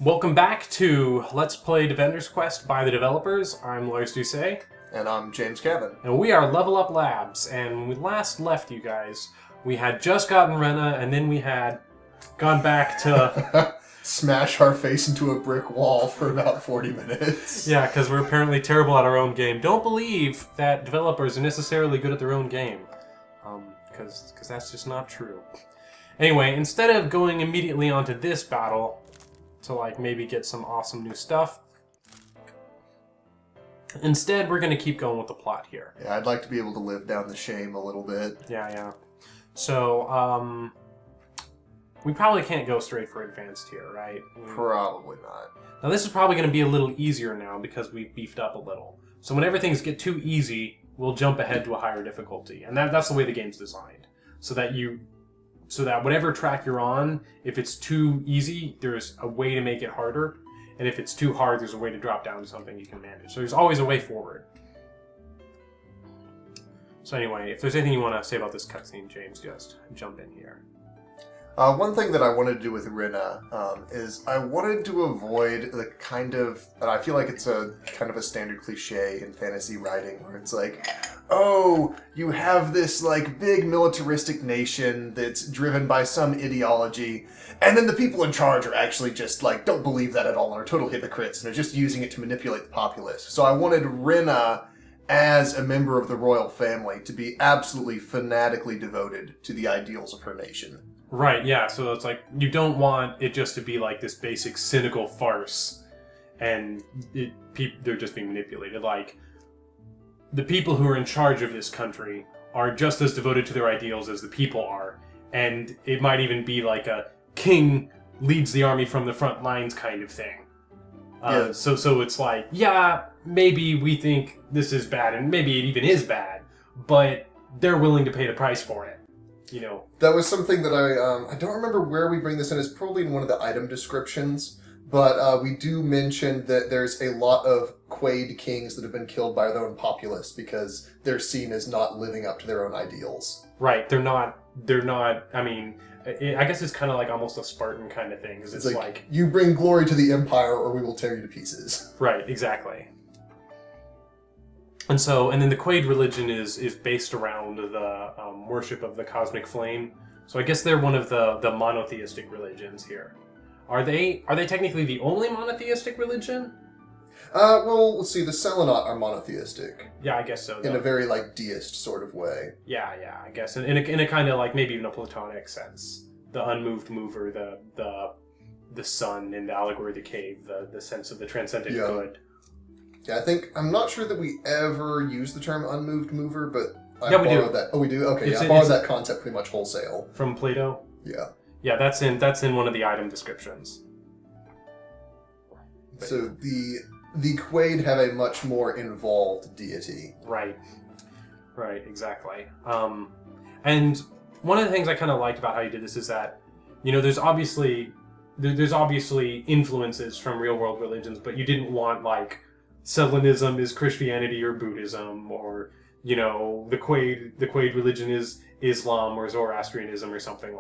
Welcome back to Let's Play Defender's Quest by the developers. I'm Lars and And I'm James Cavan. and we are Level Up Labs. And when we last left you guys, we had just gotten Rena, and then we had gone back to... Smash our face into a brick wall for about 40 minutes. Yeah, because we're apparently terrible at our own game. Don't believe that developers are necessarily good at their own game. Because that's just not true. Anyway, instead of going immediately onto this battle to maybe get some awesome new stuff, instead we're going to keep going with the plot here. Yeah, I'd like to be able to live down the shame a little bit. Yeah. So, we probably can't go straight for advanced here, right? Probably not. Now this is probably going to be a little easier now because we've beefed up a little. So whenever things get too easy, we'll jump ahead to a higher difficulty. And that's the way the game's designed. So that whatever track you're on, if it's too easy, there's a way to make it harder. And if it's too hard, there's a way to drop down to something you can manage. So there's always a way forward. So anyway, if there's anything you want to say about this cutscene, James, just jump in here. One thing that I wanted to do with Rena is I wanted to avoid the kind of, and I feel like it's a kind of a standard cliche in fantasy writing where it's like, oh, you have this big militaristic nation that's driven by some ideology, and then the people in charge are actually just don't believe that at all and are total hypocrites and are just using it to manipulate the populace. So I wanted Rena, as a member of the royal family, to be absolutely fanatically devoted to the ideals of her nation. Right, yeah, so it's you don't want it just to be this basic cynical farce, and they're just being manipulated. The people who are in charge of this country are just as devoted to their ideals as the people are, and it might even be a king leads the army from the front lines kind of thing. Yeah. So it's yeah, maybe we think this is bad, and maybe it even is bad, but they're willing to pay the price for it. That was something that I don't remember where we bring this in. It's probably in one of the item descriptions, but we do mention that there's a lot of Quaid kings that have been killed by their own populace because they're seen as not living up to their own ideals. Right, they're not, I mean, I guess it's kind of almost a Spartan kind of thing, because it's you bring glory to the empire or we will tear you to pieces. Right, exactly. And then the Quaid religion is based around the worship of the cosmic flame. So I guess they're one of the monotheistic religions here. Are they technically the only monotheistic religion? Well, let's see. The Seleni are monotheistic. Yeah, I guess so. In a very deist sort of way. Yeah, I guess in a kind of maybe even a Platonic sense. The unmoved mover, the sun in the allegory of the cave, the sense of the transcendent good. Yeah, I'm not sure that we ever use the term unmoved mover, but I we borrowed do. that. Oh, we do? Okay, I borrowed that concept pretty much wholesale. From Plato? Yeah. Yeah, that's in one of the item descriptions. So the Quaid have a much more involved deity. Right, exactly. And one of the things I kind of liked about how you did this is that, there's obviously influences from real-world religions, but you didn't want, Selenism is Christianity or Buddhism, or, the Quaid religion is Islam or Zoroastrianism or something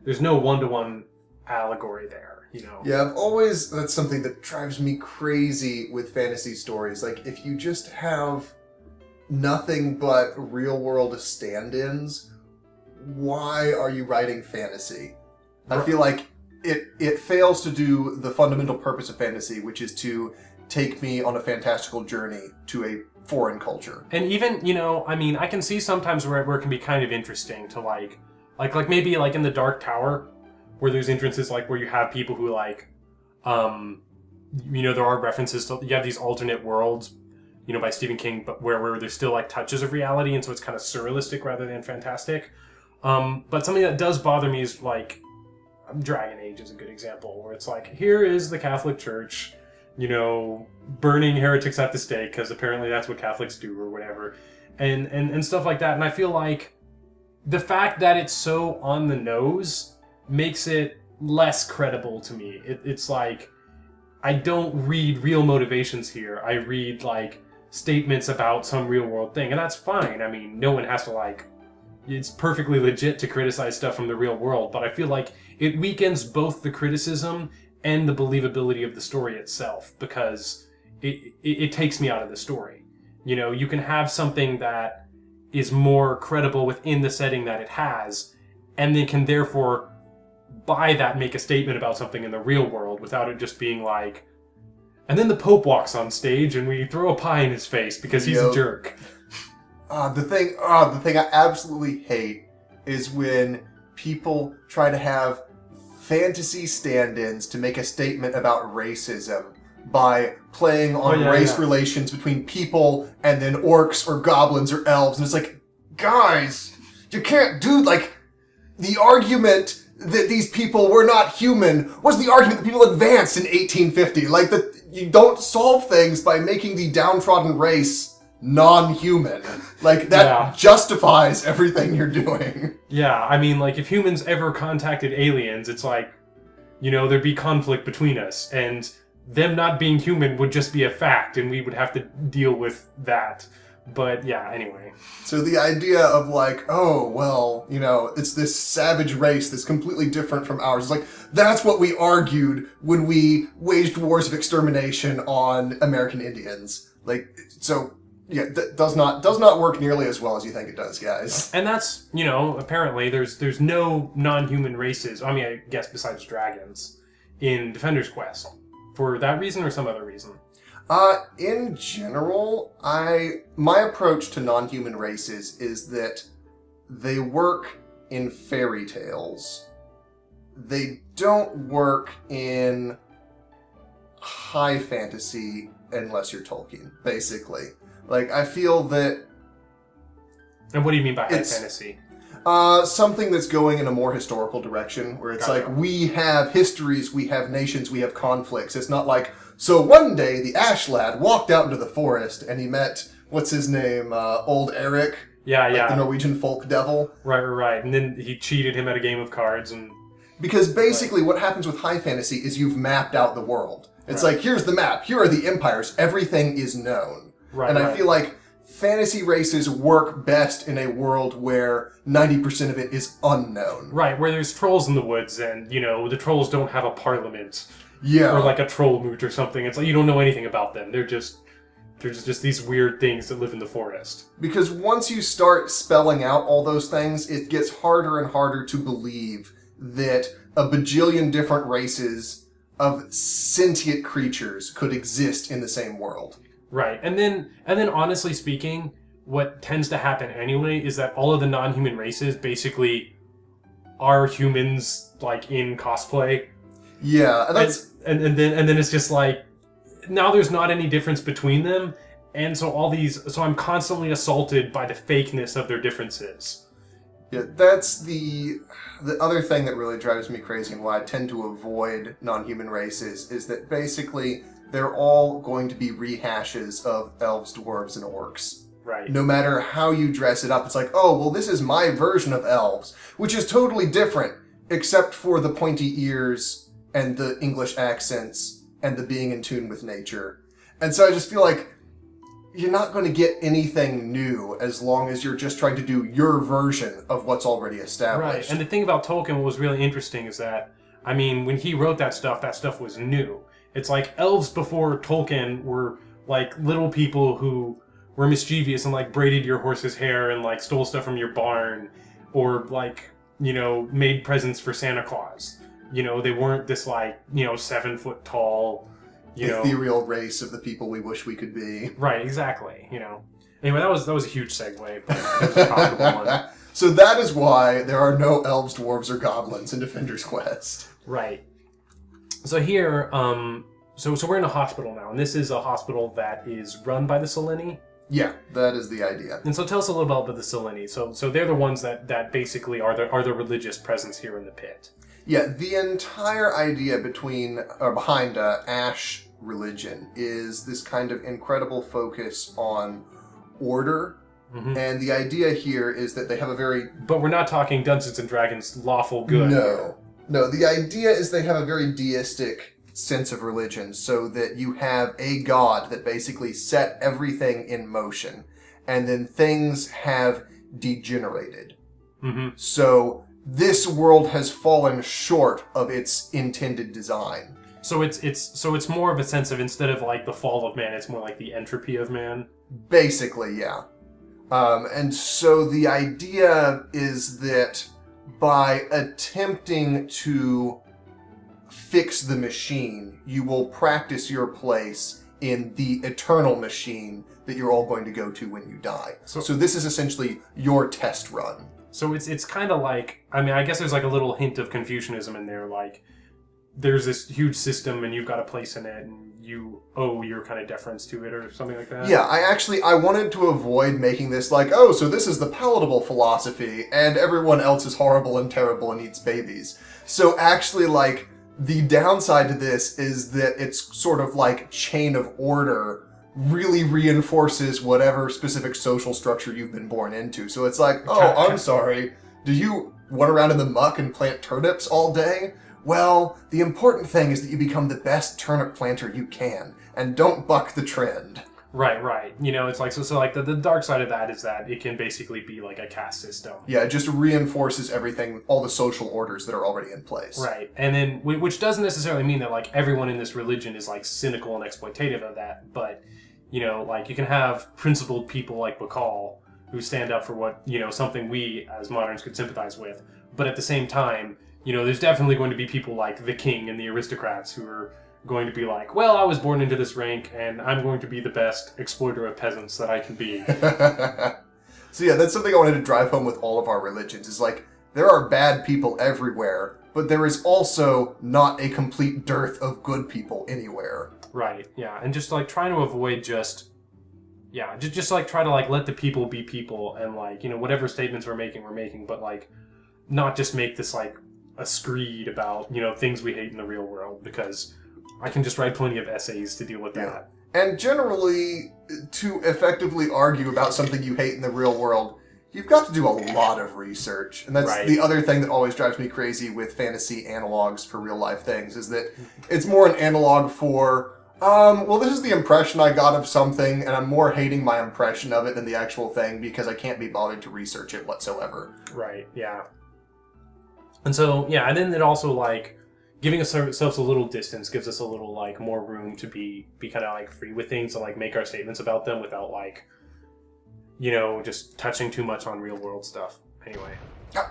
There's no one-to-one allegory there, Yeah, that's something that drives me crazy with fantasy stories. If you just have nothing but real-world stand-ins, why are you writing fantasy? I feel like it fails to do the fundamental purpose of fantasy, which is to take me on a fantastical journey to a foreign culture. And even, I can see sometimes where it can be kind of interesting to maybe in the Dark Tower, where there's entrances where you have people who there are references to, you have these alternate worlds, by Stephen King, but where there's still touches of reality, and so it's kind of surrealistic rather than fantastic. But something that does bother me is Dragon Age is a good example, where it's here is the Catholic Church, burning heretics at the stake, because apparently that's what Catholics do or whatever, and stuff like that. And I feel the fact that it's so on the nose makes it less credible to me. It's I don't read real motivations here. I read statements about some real world thing, and that's fine. I mean, no one has to it's perfectly legit to criticize stuff from the real world, but I feel it weakens both the criticism and the believability of the story itself, because it takes me out of the story. You know, you can have something that is more credible within the setting that it has, and they can therefore, by that, make a statement about something in the real world without it just being like, and then the Pope walks on stage and we throw a pie in his face because he's a jerk. The thing I absolutely hate is when people try to have fantasy stand-ins to make a statement about racism by playing on race relations between people and then orcs or goblins or elves. And it's like, guys, you can't do, like, the argument that these people were not human was the argument that people advanced in 1850. Like, that you don't solve things by making the downtrodden race non-human. Like, that justifies everything you're doing. Yeah, I mean, like, if humans ever contacted aliens, it's like, you know, there'd be conflict between us, and them not being human would just be a fact, and we would have to deal with that. But, yeah, anyway. So the idea of, like, oh, well, you know, it's this savage race that's completely different from ours. It's like, that's what we argued when we waged wars of extermination on American Indians. Like, so... yeah, that does not work nearly as well as you think it does, guys. And that's, you know, apparently there's no non-human races, I mean, I guess besides dragons, in Defender's Quest. For that reason or some other reason? In general, my approach to non-human races is that they work in fairy tales. They don't work in high fantasy unless you're Tolkien, basically. Like, I feel that... And what do you mean by high fantasy? Something that's going in a more historical direction, where it's like, we have histories, we have nations, we have conflicts. It's not like, so one day the Ash Lad walked out into the forest and he met, what's his name, Old Eric? Yeah. The Norwegian folk devil. Right. And then he cheated him at a game of cards and... Because basically what happens with high fantasy is you've mapped out the world. It's like, here's the map, here are the empires, everything is known. I feel like fantasy races work best in a world where 90% of it is unknown. Right, where there's trolls in the woods and, you know, the trolls don't have a parliament. Yeah. Or like a troll moot or something. It's like you don't know anything about them. They're just these weird things that live in the forest. Because once you start spelling out all those things, it gets harder and harder to believe that a bajillion different races of sentient creatures could exist in the same world. Right, and then honestly speaking, what tends to happen anyway is that all of the non-human races basically are humans, like, in cosplay. Yeah, that's... And then it's just like, now there's not any difference between them, and so I'm constantly assaulted by the fakeness of their differences. Yeah, that's the other thing that really drives me crazy and why I tend to avoid non-human races, is that basically... they're all going to be rehashes of elves, dwarves, and orcs. Right. No matter how you dress it up, it's like, oh, well, this is my version of elves, which is totally different, except for the pointy ears and the English accents and the being in tune with nature. And so I just feel like you're not going to get anything new as long as you're just trying to do your version of what's already established. Right. And the thing about Tolkien, what was really interesting is that, I mean, when he wrote that stuff was new. It's like elves before Tolkien were like little people who were mischievous and like braided your horse's hair and like stole stuff from your barn or like, you know, made presents for Santa Claus. You know, they weren't this like, you know, 7 foot tall, ethereal race of the people we wish we could be. Right, exactly. You know. Anyway, that was a huge segue, but it was a comfortable one. So that is why there are no elves, dwarves, or goblins in Defender's Quest. Right. So here, so we're in a hospital now, and this is a hospital that is run by the Seleni. Yeah, that is the idea. And so tell us a little about the Seleni. So they're the ones that basically are the religious presence here in the pit. Yeah, the entire idea behind Ash religion is this kind of incredible focus on order. Mm-hmm. And the idea here is that they have a very... But we're not talking Dungeons & Dragons lawful good. No, the idea is they have a very deistic sense of religion, so that you have a god that basically set everything in motion, and then things have degenerated. Mm-hmm. So this world has fallen short of its intended design. So it's more of a sense of, instead of like the fall of man, it's more like the entropy of man. Basically, yeah. And so the idea is that by attempting to fix the machine, you will practice your place in the eternal machine that you're all going to go to when you die. So this is essentially your test run. So it's kind of like, I mean, I guess there's like a little hint of Confucianism in there, like there's this huge system and you've got a place in it and you owe your kind of deference to it or something like that. Yeah, I wanted to avoid making this like, oh, so this is the palatable philosophy and everyone else is horrible and terrible and eats babies. So actually, like, the downside to this is that it's sort of like chain of order really reinforces whatever specific social structure you've been born into. So it's like, oh, I'm sorry, do you run around in the muck and plant turnips all day? Well, the important thing is that you become the best turnip planter you can, and don't buck the trend. Right. You know, it's like, so like the dark side of that is that it can basically be like a caste system. Yeah, it just reinforces everything, all the social orders that are already in place. Right. And then, which doesn't necessarily mean that like everyone in this religion is like cynical and exploitative of that, but, you know, like you can have principled people like Bacall who stand up for what, you know, something we as moderns could sympathize with, but at the same time, you know, there's definitely going to be people like the king and the aristocrats who are going to be like, well, I was born into this rank, and I'm going to be the best exploiter of peasants that I can be. So yeah, that's something I wanted to drive home with all of our religions, is like, there are bad people everywhere, but there is also not a complete dearth of good people anywhere. Right, yeah, and just like trying to avoid just like try to like let the people be people, and like, you know, whatever statements we're making, but like not just make this like a screed about, you know, things we hate in the real world, because I can just write plenty of essays to deal with that. And generally, to effectively argue about something you hate in the real world, you've got to do a lot of research. And that's the other thing that always drives me crazy with fantasy analogs for real life things, is that it's more an analog for, well, this is the impression I got of something, and I'm more hating my impression of it than the actual thing because I can't be bothered to research it whatsoever. Right, yeah. And so, yeah, and then it also, like, giving ourselves a little distance gives us a little, like, more room to be kind of, like, free with things and, like, make our statements about them without, like, you know, just touching too much on real-world stuff. Anyway.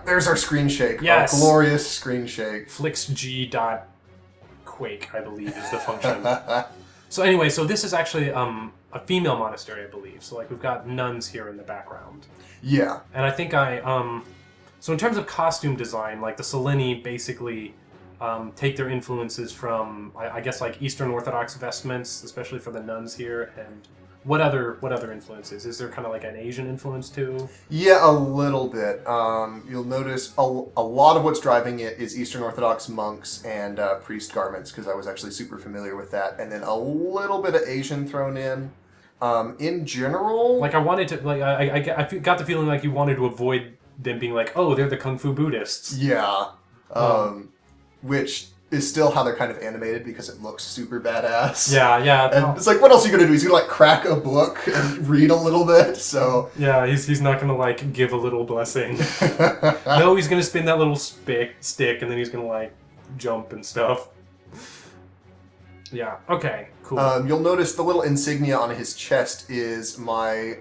There's our screen shake. Yes. Our glorious screen shake. flixg.quake, I believe, is the function. So anyway, so this is actually a female monastery, I believe. So, like, we've got nuns here in the background. Yeah. And I think so in terms of costume design, like the Seleni basically take their influences from, I guess, like Eastern Orthodox vestments, especially for the nuns here. And what other influences? Is there kind of like an Asian influence too? Yeah, a little bit. You'll notice a lot of what's driving it is Eastern Orthodox monks and priest garments, because I was actually super familiar with that. And then a little bit of Asian thrown in. In general... Like I wanted to, like, I got the feeling like you wanted to avoid them being like, oh, they're the Kung Fu Buddhists. Yeah. Which is still how they're kind of animated because it looks super badass. Yeah. And it's like, what else are you going to do? He's going to, like, crack a book and read a little bit, so... Yeah, he's not going to, like, give a little blessing. No, he's going to spin that little stick, and then he's going to, like, jump and stuff. Yeah, okay, cool. You'll notice the little insignia on his chest is my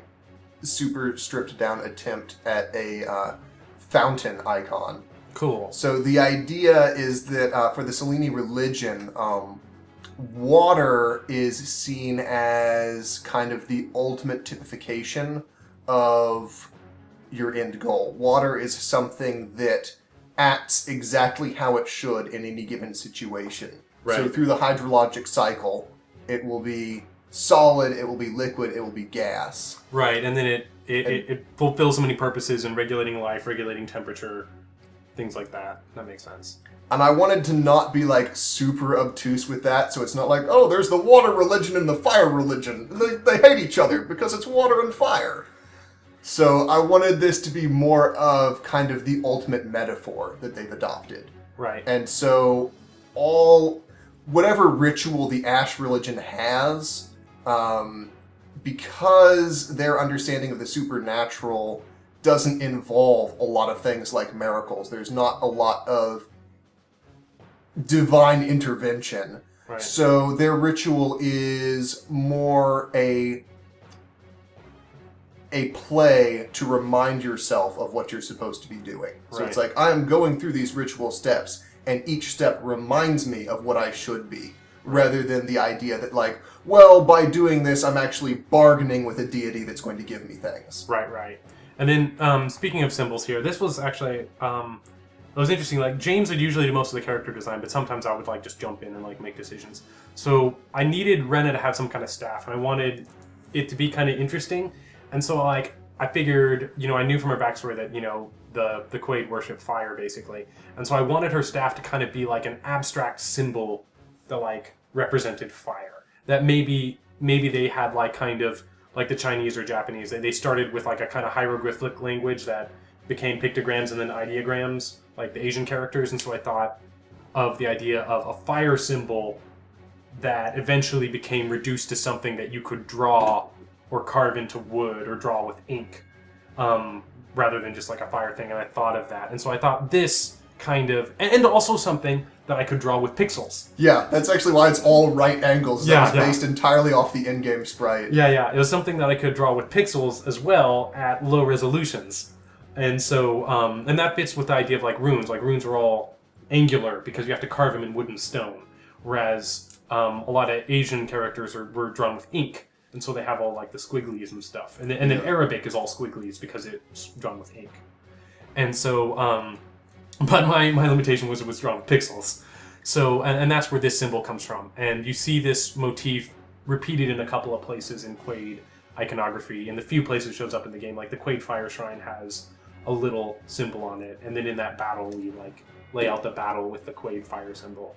super stripped down attempt at a fountain icon. Cool. So the idea is that for the Seleni religion, water is seen as kind of the ultimate typification of your end goal. Water is something that acts exactly how it should in any given situation. Right. So through the hydrologic cycle, it will be solid, it will be liquid, it will be gas. Right, and then it fulfills so many purposes in regulating life, regulating temperature, things like that. That makes sense. And I wanted to not be, like, super obtuse with that, so it's not like, oh, there's the water religion and the fire religion. They hate each other because it's water and fire. So I wanted this to be more of kind of the ultimate metaphor that they've adopted. Right. And so whatever ritual the Ash religion has, because their understanding of the supernatural doesn't involve a lot of things like miracles. There's not a lot of divine intervention. Right. So their ritual is more a play to remind yourself of what you're supposed to be doing. So it's like, I'm going through these ritual steps, and each step reminds me of what I should be, rather than the idea that, like, well, by doing this, I'm actually bargaining with a deity that's going to give me things. Right. And then, speaking of symbols here, this was actually, it was interesting. Like, James would usually do most of the character design, but sometimes I would, like, just jump in and, like, make decisions. So I needed Rena to have some kind of staff, and I wanted it to be kind of interesting. And so, like, I figured, I knew from her backstory that, the Quaid worship fire, basically. And so I wanted her staff to kind of be, like, an abstract symbol that, like, represented fire. That maybe they had, like, kind of, like the Chinese or Japanese. They started with, like, a kind of hieroglyphic language that became pictograms and then ideograms, like the Asian characters. And so I thought of the idea of a fire symbol that eventually became reduced to something that you could draw or carve into wood or draw with ink, rather than just like a fire thing. And I thought of that. And so I thought this kind of, and also something that I could draw with pixels. Yeah, that's actually why it's all right angles. That was based entirely off the in-game sprite. Yeah. It was something that I could draw with pixels as well at low resolutions. And so, and that fits with the idea of like runes. Like runes are all angular because you have to carve them in wood and stone. Whereas a lot of Asian characters were drawn with ink. And so they have all like the squigglies and stuff. And then Arabic is all squigglies because it's drawn with ink. And so, but my limitation was it was drawn with pixels. So, and that's where this symbol comes from. And you see this motif repeated in a couple of places in Quaid iconography. In the few places it shows up in the game, like the Quaid Fire Shrine has a little symbol on it. And then in that battle, we like lay out the battle with the Quaid Fire symbol.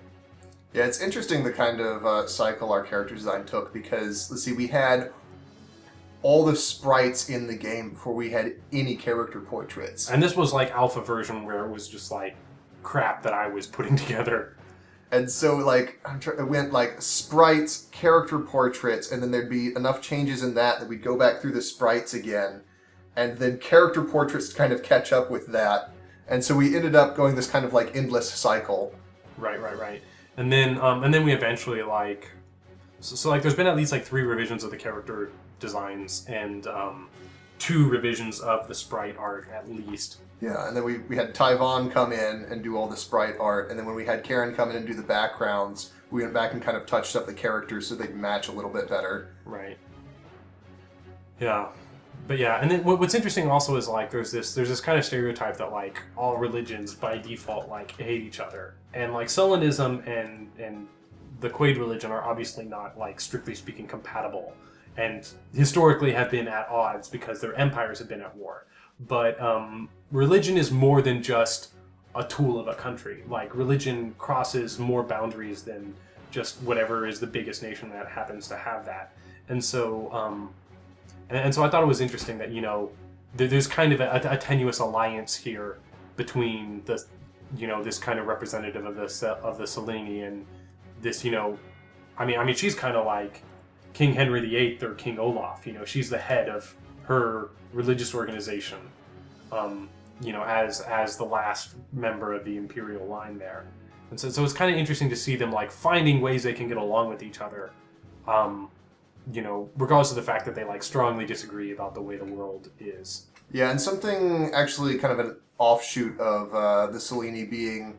Yeah, it's interesting the kind of cycle our character design took because, let's see, we had all the sprites in the game before we had any character portraits. And this was like alpha version where it was just like crap that I was putting together. And so like it went like sprites, character portraits, and then there'd be enough changes in that we'd go back through the sprites again, and then character portraits to kind of catch up with that. And so we ended up going this kind of like endless cycle. Right. And then we eventually like, so like there's been at least like 3 revisions of the character designs and 2 revisions of the sprite art at least. Yeah, and then we had Tyvon come in and do all the sprite art, and then when we had Karen come in and do the backgrounds, we went back and kind of touched up the characters so they'd match a little bit better. Right. Yeah. But yeah, and then what's interesting also is like there's this kind of stereotype that like all religions by default like hate each other. And like Selenism and the Quaid religion are obviously not like strictly speaking compatible. And historically have been at odds because their empires have been at war. But religion is more than just a tool of a country. Like religion crosses more boundaries than just whatever is the biggest nation that happens to have that. And so and so I thought it was interesting that there's kind of a tenuous alliance here between the this kind of representative of the Seleni and this I mean she's kind of like King Henry VIII or King Olaf. She's the head of her religious organization, as the last member of the imperial line there. And so it's kind of interesting to see them like finding ways they can get along with each other, regardless of the fact that they like strongly disagree about the way the world is. Yeah, and something actually kind of an offshoot of the Seleni being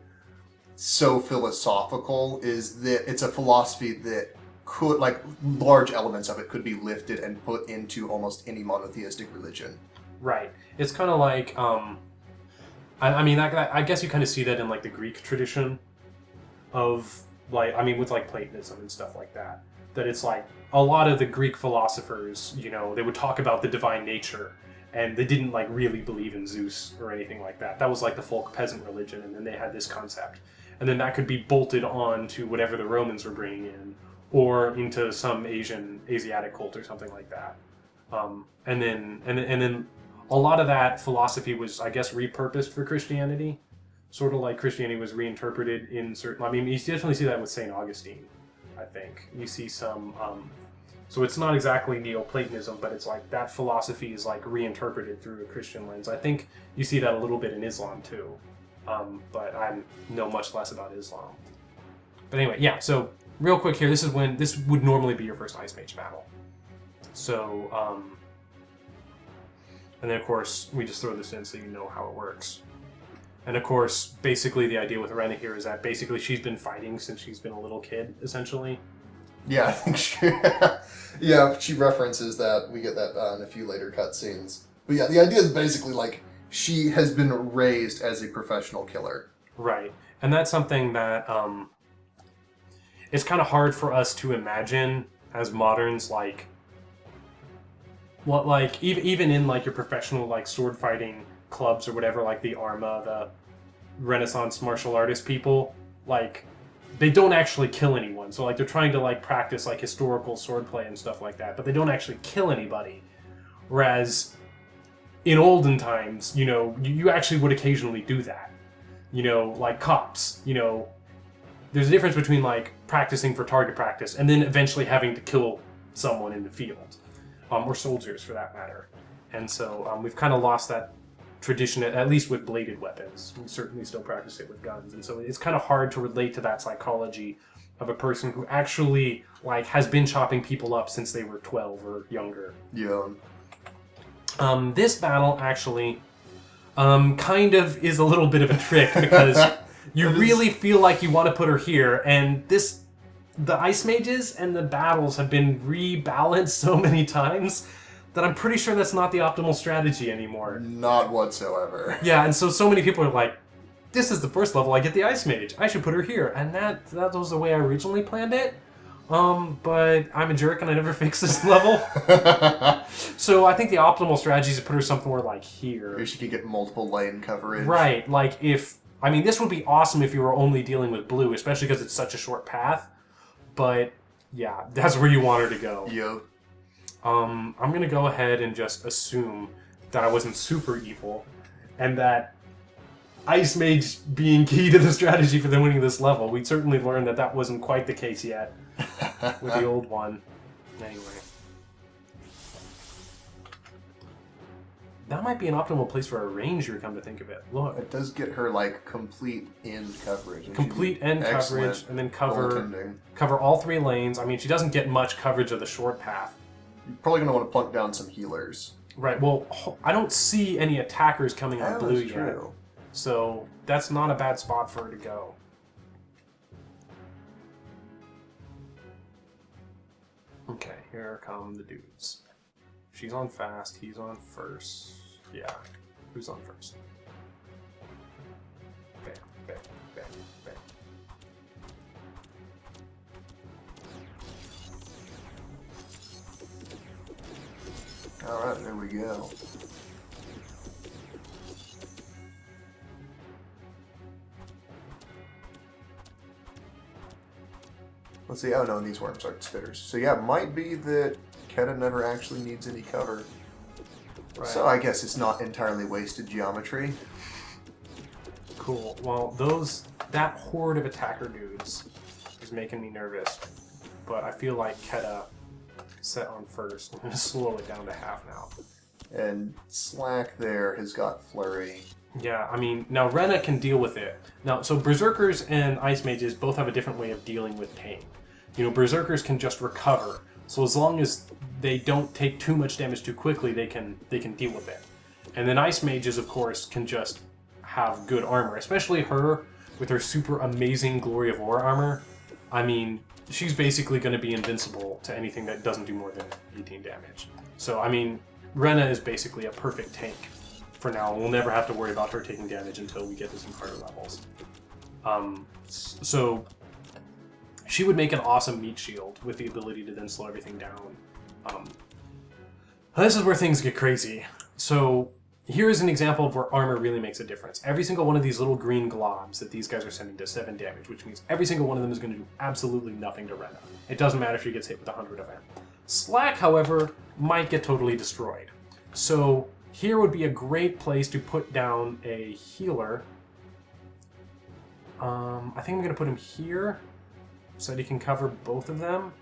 so philosophical is that it's a philosophy that could, like, large elements of it could be lifted and put into almost any monotheistic religion. Right. It's kind of like, I guess you kind of see that in, like, the Greek tradition of, like, with, like, Platonism and stuff like that. That it's, like, a lot of the Greek philosophers, they would talk about the divine nature, and they didn't, like, really believe in Zeus or anything like that. That was, like, the folk peasant religion, and then they had this concept. And then that could be bolted on to whatever the Romans were bringing in, or into some Asiatic cult or something like that. And then a lot of that philosophy was, I guess, repurposed for Christianity. Sort of like Christianity was reinterpreted in certain... you definitely see that with St. Augustine, I think. You see some... so it's not exactly Neoplatonism, but it's like that philosophy is like reinterpreted through a Christian lens. I think you see that a little bit in Islam too. But I know much less about Islam. But anyway, yeah, so real quick here, this would normally be your first Ice Mage battle. So, and then of course, we just throw this in so you know how it works. And of course, basically the idea with Rena here is that basically she's been fighting since she's been a little kid, essentially. Yeah, I think she references that. We get that in a few later cutscenes. But yeah, the idea is basically like she has been raised as a professional killer. Right. And that's something that it's kind of hard for us to imagine as moderns, like what, like even in like your professional like sword fighting clubs or whatever, like the Arma, the Renaissance martial artist people, like they don't actually kill anyone. So like they're trying to like practice like historical swordplay and stuff like that, but they don't actually kill anybody. Whereas in olden times, you know, you actually would occasionally do that. You know, like cops, you know, there's a difference between like practicing for target practice and then eventually having to kill someone in the field, or soldiers for that matter. And so we've kind of lost that tradition, at least with bladed weapons. We certainly still practice it with guns, and so it's kind of hard to relate to that psychology of a person who actually like has been chopping people up since they were 12 or younger. Yeah. This battle actually kind of is a little bit of a trick because you really feel like you want to put her here, and the Ice Mages and the battles have been rebalanced so many times that I'm pretty sure that's not the optimal strategy anymore. Not whatsoever. Yeah, and so many people are like, this is the first level, I get the Ice Mage, I should put her here. And that was the way I originally planned it. But I'm a jerk and I never fixed this level. So I think the optimal strategy is to put her somewhere like here. Maybe she could get multiple lane coverage. Right, like I mean, this would be awesome if you were only dealing with blue, especially because it's such a short path. But yeah, that's where you want her to go. Yep. I'm going to go ahead and just assume that I wasn't super evil, and that Ice Mage being key to the strategy for them winning this level. We certainly learned that that wasn't quite the case yet with the old one. Anyway. That might be an optimal place for a ranger, come to think of it. Look. It does get her, like, complete end coverage. Complete end coverage, and then cover all 3 lanes. I mean, she doesn't get much coverage of the short path. You're probably going to want to plunk down some healers. Right, well, I don't see any attackers coming on blue yet. True. So that's not a bad spot for her to go. Okay, here come the dudes. She's on fast, he's on first. Yeah, who's on first? Bam, bam, bam, bam. Alright, there we go. Let's see. Oh no, these weren't Arc Spitters. So yeah, it might be that Keta never actually needs any cover. Right. So I guess it's not entirely wasted geometry. Cool. Well, that horde of attacker dudes is making me nervous. But I feel like Keta set on first. I'm going to slow it down to half now. And Slack there has got Flurry. Yeah, I mean, now Rena can deal with it. Now, so Berserkers and Ice Mages both have a different way of dealing with pain. You know, Berserkers can just recover. So as long as they don't take too much damage too quickly, they can deal with it. And then Ice Mages, of course, can just have good armor. Especially her, with her super amazing Glory of War armor. I mean, she's basically going to be invincible to anything that doesn't do more than 18 damage. So, I mean, Rena is basically a perfect tank for now. We'll never have to worry about her taking damage until we get to some harder levels. So she would make an awesome meat shield with the ability to then slow everything down. This is where things get crazy. So here is an example of where armor really makes a difference. Every single one of these little green globs that these guys are sending does 7 damage, which means every single one of them is going to do absolutely nothing to Rena. It doesn't matter if she gets hit with 100 of them. Slack, however, might get totally destroyed. So here would be a great place to put down a healer. I think I'm going to put him here so that he can cover both of them.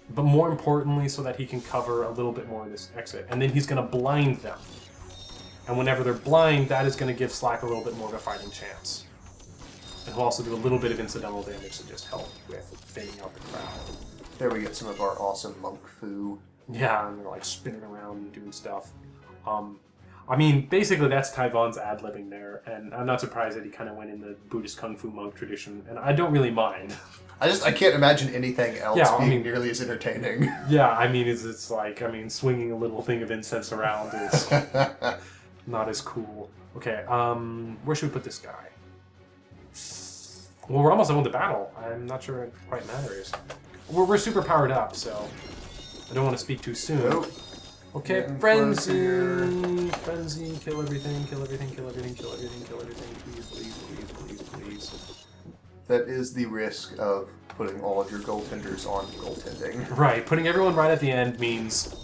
But more importantly, so that he can cover a little bit more of this exit. And then he's going to blind them. And whenever they're blind, that is going to give Slack a little bit more of a fighting chance. And he'll also do a little bit of incidental damage to just help with thinning out the crowd. There we get some of our awesome monk foo. Yeah, and they're like spinning around and doing stuff. I mean, basically that's Tyvon's ad-libbing there, and I'm not surprised that he kind of went in the Buddhist Kung Fu monk tradition, and I don't really mind. I can't imagine anything else being nearly as entertaining. Yeah, I mean, it's like, swinging a little thing of incense around is not as cool. Okay, where should we put this guy? Well, we're almost done with the battle. I'm not sure it quite matters. We're super powered up, so I don't want to speak too soon. Nope. Okay, frenzy, frenzy, kill everything, kill everything, kill everything, kill everything, kill everything, please, please, please, please, please. That is the risk of putting all of your goaltenders on goaltending. Right, putting everyone right at the end means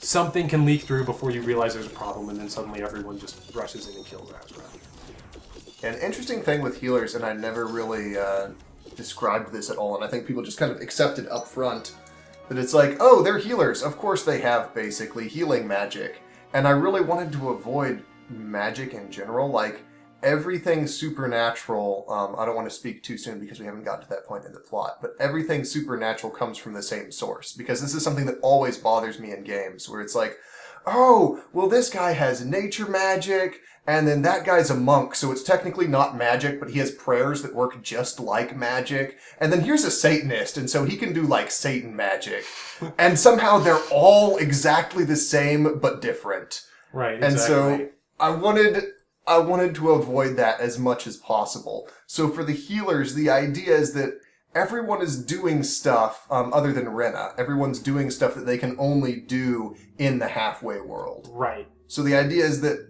something can leak through before you realize there's a problem, and then suddenly everyone just rushes in and kills Azra. An interesting thing with healers, and I never really described this at all, and I think people just kind of accepted up front, that it's like, oh, they're healers. Of course they have, basically, healing magic. And I really wanted to avoid magic in general, like, everything supernatural, I don't want to speak too soon because we haven't gotten to that point in the plot, but everything supernatural comes from the same source, because this is something that always bothers me in games, where it's like, oh, well, this guy has nature magic, and then that guy's a monk, so it's technically not magic, but he has prayers that work just like magic. And then here's a Satanist, and so he can do, like, Satan magic. And somehow they're all exactly the same, but different. Right, exactly. And so I wanted to avoid that as much as possible. So for the healers, the idea is that everyone is doing stuff, other than Rena. Everyone's doing stuff that they can only do in the halfway world. Right. So the idea is that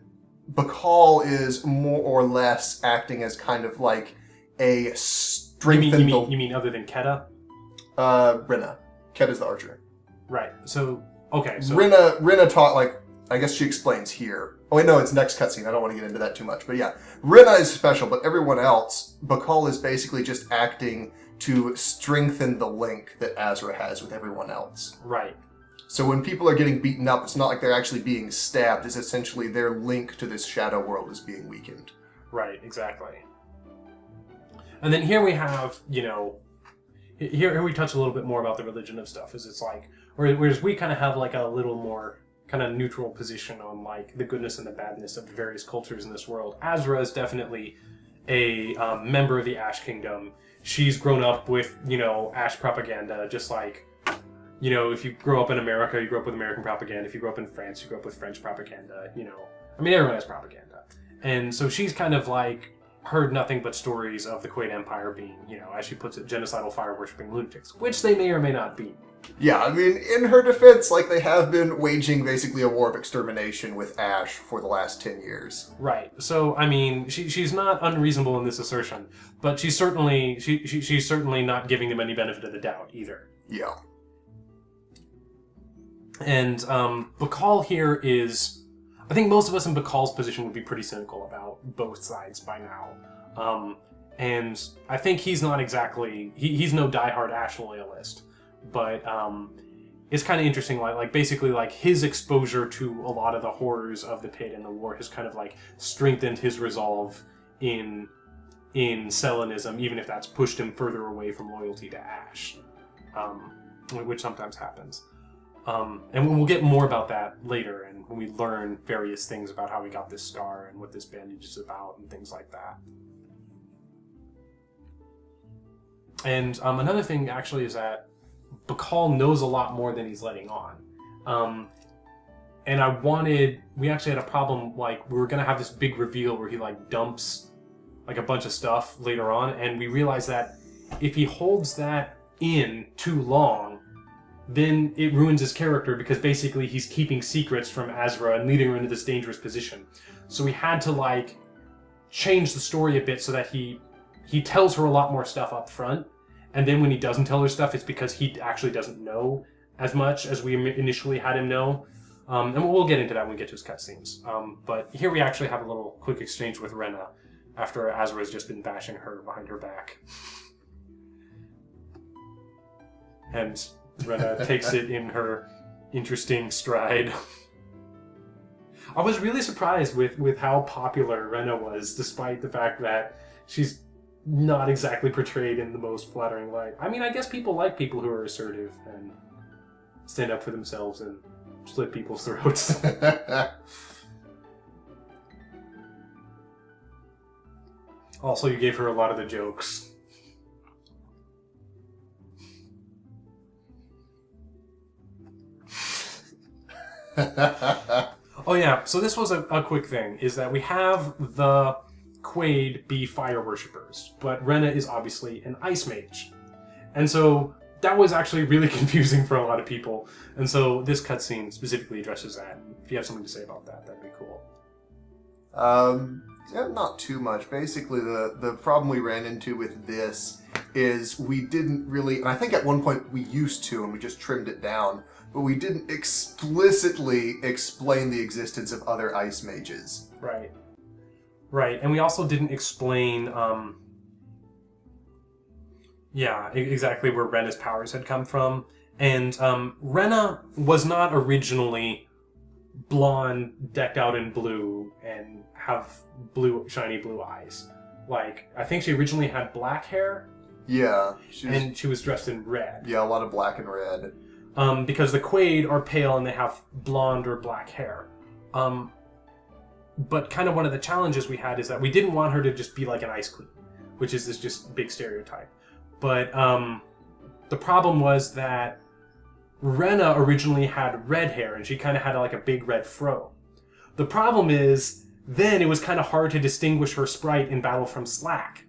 Bacall is more or less acting as kind of like a strengthened... You mean other than Keta? Rena. Keta's the archer. Right. So, okay. So Rena taught, like, I guess she explains here. Oh, wait, no, it's next cutscene. I don't want to get into that too much. But yeah, Rena is special, but everyone else, Bacall is basically just acting to strengthen the link that Azra has with everyone else. Right. So when people are getting beaten up, it's not like they're actually being stabbed. It's essentially their link to this shadow world is being weakened. Right, exactly. And then here we have, here we touch a little bit more about the religion of stuff, is it's like, whereas we kind of have like a little more kind of neutral position on like the goodness and the badness of the various cultures in this world. Azra is definitely a member of the Ash Kingdom. She's grown up with, Ash propaganda, just like, if you grow up in America, you grow up with American propaganda. If you grow up in France, you grow up with French propaganda, everyone has propaganda. And so she's kind of like heard nothing but stories of the Quaid Empire being, as she puts it, genocidal fire-worshipping lunatics, which they may or may not be. Yeah, I mean, in her defense, like, they have been waging basically a war of extermination with Ash for the last 10 years. Right. So, I mean, she's not unreasonable in this assertion, but she's certainly not giving them any benefit of the doubt either. Yeah. And Bacall here is... I think most of us in Bacall's position would be pretty cynical about both sides by now. And I think he's not exactly... He's no diehard Ash loyalist. But it's kind of interesting, like basically like his exposure to a lot of the horrors of the pit and the war has kind of like strengthened his resolve in Selenism, even if that's pushed him further away from loyalty to Ash, which sometimes happens. And we'll get more about that later, and when we learn various things about how he got this scar and what this bandage is about and things like that. And another thing actually is that Bacall knows a lot more than he's letting on. And we actually had a problem, like, we were going to have this big reveal where he, like, dumps, like, a bunch of stuff later on, and we realized that if he holds that in too long, then it ruins his character, because basically he's keeping secrets from Azra and leading her into this dangerous position. So we had to, like, change the story a bit so that he tells her a lot more stuff up front. And then when he doesn't tell her stuff, it's because he actually doesn't know as much as we initially had him know. And we'll get into that when we get to his cutscenes. But here we actually have a little quick exchange with Rena after Azra's just been bashing her behind her back. And Rena takes it in her interesting stride. I was really surprised with how popular Rena was, despite the fact that she's not exactly portrayed in the most flattering light. I mean, I guess people like people who are assertive and stand up for themselves and slit people's throats. Also, you gave her a lot of the jokes. Oh yeah, so this was a quick thing, is that we have the Quaid be fire worshippers, but Rena is obviously an ice mage. And so that was actually really confusing for a lot of people. And so this cutscene specifically addresses that. If you have something to say about that, that'd be cool. Yeah, not too much. Basically, the problem we ran into with this is we didn't really, and I think at one point we used to, and we just trimmed it down, but we didn't explicitly explain the existence of other ice mages. Right. Right, and we also didn't explain, exactly where Rena's powers had come from. And Rena was not originally blonde, decked out in blue, and have shiny blue eyes. Like, I think she originally had black hair. Yeah. And she was dressed in red. Yeah, a lot of black and red. Because the Quaid are pale and they have blonde or black hair. But kind of one of the challenges we had is that we didn't want her to just be like an ice queen, which is this just big stereotype. But the problem was that Rena originally had red hair, and she kind of had like a big red fro. The problem is, then it was kind of hard to distinguish her sprite in Battle from Slack.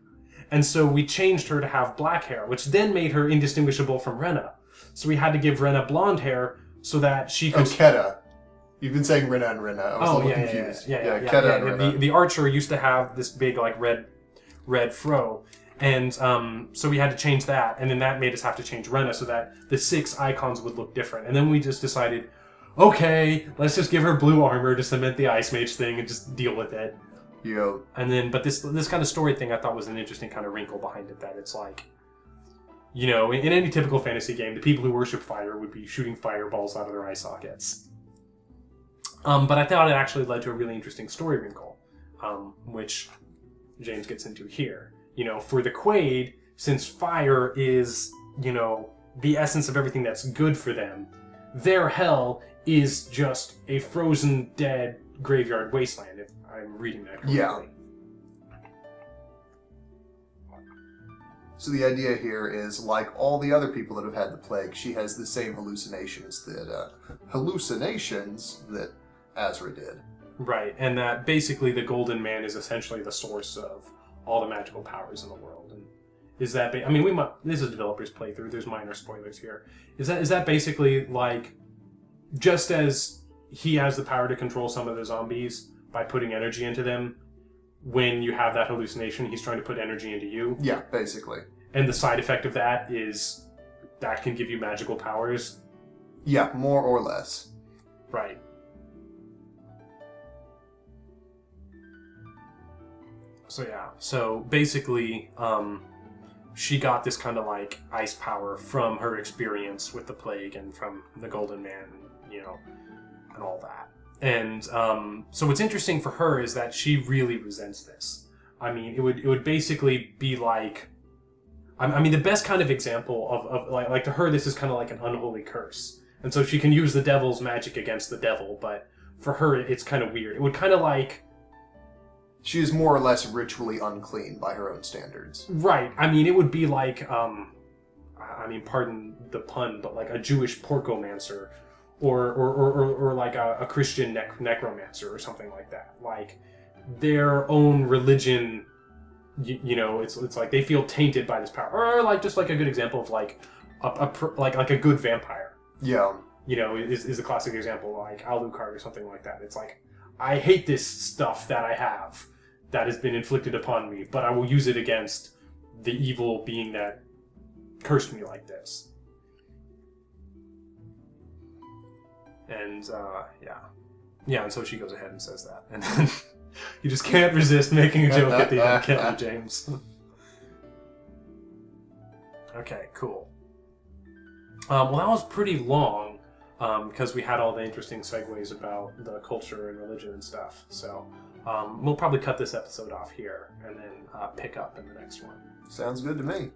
And so we changed her to have black hair, which then made her indistinguishable from Rena. So we had to give Rena blonde hair so that she could... Oh, Keta. You've been saying Rena and Rena. I was a little confused. Yeah, Keta and Rena. The archer used to have this big, like, red fro. And so we had to change that, and then that made us have to change Rena so that the 6 icons would look different. And then we just decided, okay, let's just give her blue armor to cement the Ice Mage thing and just deal with it. Yeah. And then, but this kind of story thing I thought was an interesting kind of wrinkle behind it, that it's like, you know, in any typical fantasy game, the people who worship fire would be shooting fireballs out of their eye sockets. But I thought it actually led to a really interesting story wrinkle, which James gets into here. You know, for the Quaid, since fire is, you know, the essence of everything that's good for them, their hell is just a frozen, dead graveyard wasteland, if I'm reading that correctly. Yeah. So the idea here is, like all the other people that have had the plague, she has the same hallucinations that Azra did. Right, and that basically the Golden Man is essentially the source of all the magical powers in the world. And is that I mean, this is a developer's playthrough, there's minor spoilers here. Is that basically like, just as he has the power to control some of the zombies by putting energy into them, when you have that hallucination, he's trying to put energy into you? Yeah, basically. And the side effect of that is that can give you magical powers? Yeah, more or less. Right. So yeah, so basically, she got this kind of like ice power from her experience with the plague and from the Golden Man, you know, and all that. And so what's interesting for her is that she really resents this. I mean, it would basically be like, I mean, the best kind of example of like to her, this is kind of like an unholy curse. And so she can use the devil's magic against the devil, but for her, it's kind of weird. It would kind of like... She is more or less ritually unclean by her own standards. Right. I mean, it would be like, I mean, pardon the pun, but like a Jewish porcomancer, or like a Christian necromancer or something like that. Like their own religion, you know, it's like they feel tainted by this power. Or like just like a good example of like a good vampire. Yeah. You know, is a classic example, like Alucard or something like that. It's like, I hate this stuff that I have that has been inflicted upon me, but I will use it against the evil being that cursed me like this. And, yeah, and so she goes ahead and says that. And then you just can't resist making a joke at the end, can you, James? Okay, cool. Well, that was pretty long. Because we had all the interesting segues about the culture and religion and stuff. So We'll probably cut this episode off here and then pick up in the next one. Sounds good to me.